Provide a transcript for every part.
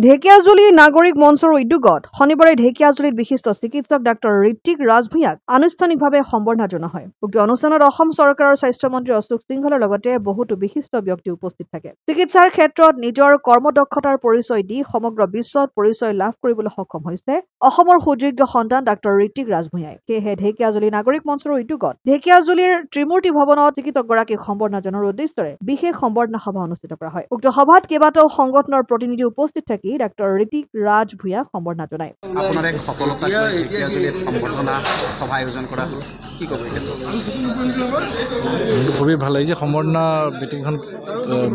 ঢেকিয়াজুলি নাগৰিক মঞ্চৰ উদ্যোগত শনিবাৰে ঢেকিয়াজুলিত বিশিষ্ট চিকিৎসক ডাক্তৰ ঋত্বিক ৰাজ ভূঞাক আনুষ্ঠানিকভাৱে সম্বৰ্ধনা জনোৱা হয়। উক্ত অনুষ্ঠানত অসম চৰকাৰৰ স্বাস্থ্যমন্ত্ৰী অশোক সিংহলৰ লগতে বহুতো বিশিষ্ট ব্যক্তি উপস্থিত থাকে। চিকিৎসাৰ ক্ষেত্ৰত নিজৰ কৰ্মদক্ষতাৰ পৰিচয় দি সমগ্ৰ বিশ্বত পৰিচয় লাভ কৰিবলৈ সক্ষম হৈছে অসমৰ সুযোগ্য সন্তান ডাক্তৰ ঋত্বিক ৰাজ ভূঞাই। সেয়েহে ঢেকিয়াজুলি নাগৰিক মঞ্চৰ উদ্যোগত ঢেকিয়াজুলিৰ ত্ৰিমূৰ্তি ভৱনত চিকিৎসকগৰাকীক সম্বৰ্ধনা জনোৱাৰ উদ্দেশ্যৰে বিশেষ সম্বৰ্ধনা সভা অনুষ্ঠিত কৰা হয়। উক্ত সভাত কেইবাটাও সংগঠনৰ প্ৰতিনিধি উপস্থিত থাকে ডাক্তৰ ঋত্বিক ৰাজ ভূঞা সম্বৰ্ধনা জনায়। আপোনাৰ এক সফলতা ঢেকিয়াজুলিত সম্বৰ্ধনা সভা আয়োজন কৰা হ'ল, কি ক'ব? খুবেই ভাল লাগিছে। সম্বৰ্ধনা মিটিংখন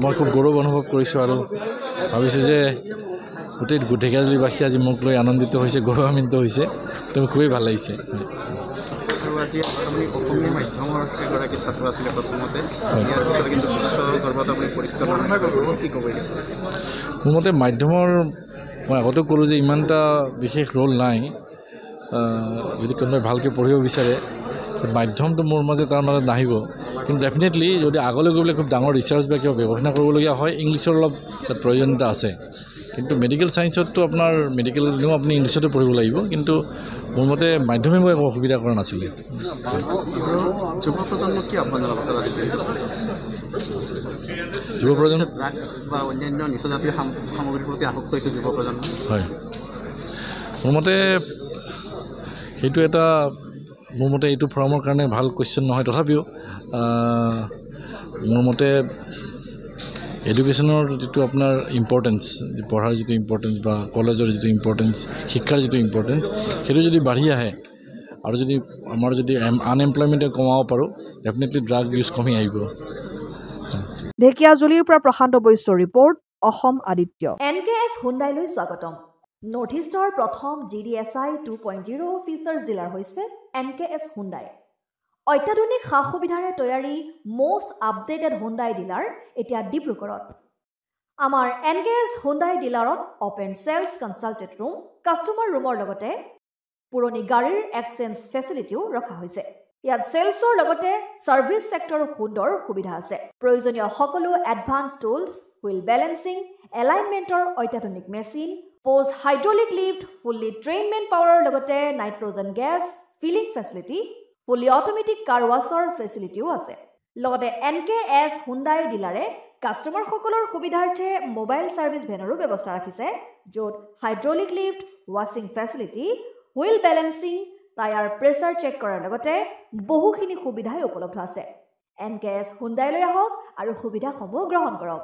মই খুব গৌৰৱ অনুভৱ কৰিছোঁ আৰু ভাবিছোঁ যে গোটেই ঢেকিয়াজুলিবাসী আজি মোক লৈ আনন্দিত হৈছে, গৌৰৱান্বিত হৈছে। খুবেই ভাল লাগিছে। আৰু আজি আপুনি অসমীয়া মাধ্যমৰ এগৰাকী ছাত্ৰ আছিলে প্ৰথমতে, ইয়াৰ পিছত কিন্তু বিশ্ব দৰবাৰত আপুনি পৰিচিত হৈছে, কি ক'ব? মোৰ মতে মাধ্যমৰ, মই আগতেও ক'লোঁ যে ইমান এটা বিশেষ ৰোল নাই। যদি কোনোবাই ভালকৈ পঢ়িব বিচাৰে মাধ্যমটো মোৰ মতে তাৰ মাজত নাহিব, কিন্তু ডেফিনেটলি যদি আগলৈ গৈ পেলাই খুব ডাঙৰ ৰিচাৰ্চ বা কিবা গৱেষণা কৰিবলগীয়া হয় ইংলিছৰ অলপ প্ৰয়োজনীয়তা আছে। কিন্তু মেডিকেল ছায়েন্সততো আপোনাৰ মেডিকেলও আপুনি ইংলিছতে পঢ়িব লাগিব, কিন্তু মোৰ মতে মাধ্যমে মই একো অসুবিধা কৰা নাছিলে। যুৱ প্ৰজন্মক কি আহ্বান জনাব বিচাৰে? যুৱ প্ৰজন্ম ড্ৰাগছ বা অন্যান্য নিচাজাতীয় সামগ্ৰীৰ প্ৰতি আসক্ত হৈছে যুৱ প্ৰজন্ম। হয়, মোৰ মতে সেইটো এটা, মোৰ মতে এইটো ফৰামৰ কাৰণে ভাল কুৱেশ্যন নহয়। তথাপিও মোৰ মতে এডুকেশ্যনৰ যিটো আপোনাৰ ইম্পৰ্টেঞ্চ, পঢ়াৰ যিটো ইম্পৰ্টেঞ্চ বা কলেজৰ যিটো ইম্পৰ্টেঞ্চ, শিক্ষাৰ যিটো ইম্পৰ্টেঞ্চ, সেইটো যদি বাঢ়ি আহে আৰু যদি আমাৰ যদি আনএমপ্লয়মেণ্টে কমাব পাৰোঁ, ডেফিনেটলি ড্ৰাগ ইউজ কমি আহিব। ঢেকিয়াজুলিৰ পৰা প্ৰশান্ত বৈশ্যৰ ৰিপৰ্ট, অসম আদিত্য। NKS হুণ্ডাইলৈ স্বাগতম। নৰ্থ ইষ্টৰ প্ৰথম GDSI 2.0 ফিচাৰ্ছ ডিলাৰ হৈছে NKS হুণ্ডাই। অত্যাধুনিক সা সুবিধাৰে তৈয়াৰী মষ্ট আপডেটেড হুণ্ডাই ডিলাৰ এতিয়া ডিব্ৰুগড়ত। আমাৰ NKS হুণ্ডাই ডিলাৰত open sales consulted room, customer ৰুমৰ লগতে পুৰণি গাড়ীৰ এক্সচেঞ্জ ফেচিলিটিও ৰখা হৈছে। ইয়াত চেলছৰ লগতে ছাৰ্ভিচ ছেক্টৰৰ সুন্দৰ সুবিধা আছে। প্ৰয়োজনীয় সকলো এডভান্স টুলছ, হুইল বেলেন্সিং, এলাইনমেণ্টৰ অত্যাধুনিক machine, post hydraulic lift, fully train man পাৱাৰৰ লগতে nitrogen gas filling facility, fully automatic car washer ফেচিলিটিও আছে। লগতে NKS হুণ্ডাই ডিলাৰে কাষ্টমাৰসকলৰ সুবিধাৰ্থে মোবাইল ছাৰ্ভিচ ভেনৰো ব্যৱস্থা ৰাখিছে, য'ত হাইড্ৰলিক লিফ্ট, ৱাছিং facility, wheel balancing, tyre pressure check কৰাৰ লগতে বহুখিনি সুবিধাই উপলব্ধ আছে। NKS হুণ্ডাইলৈ আহক আৰু সুবিধাসমূহ গ্ৰহণ কৰক।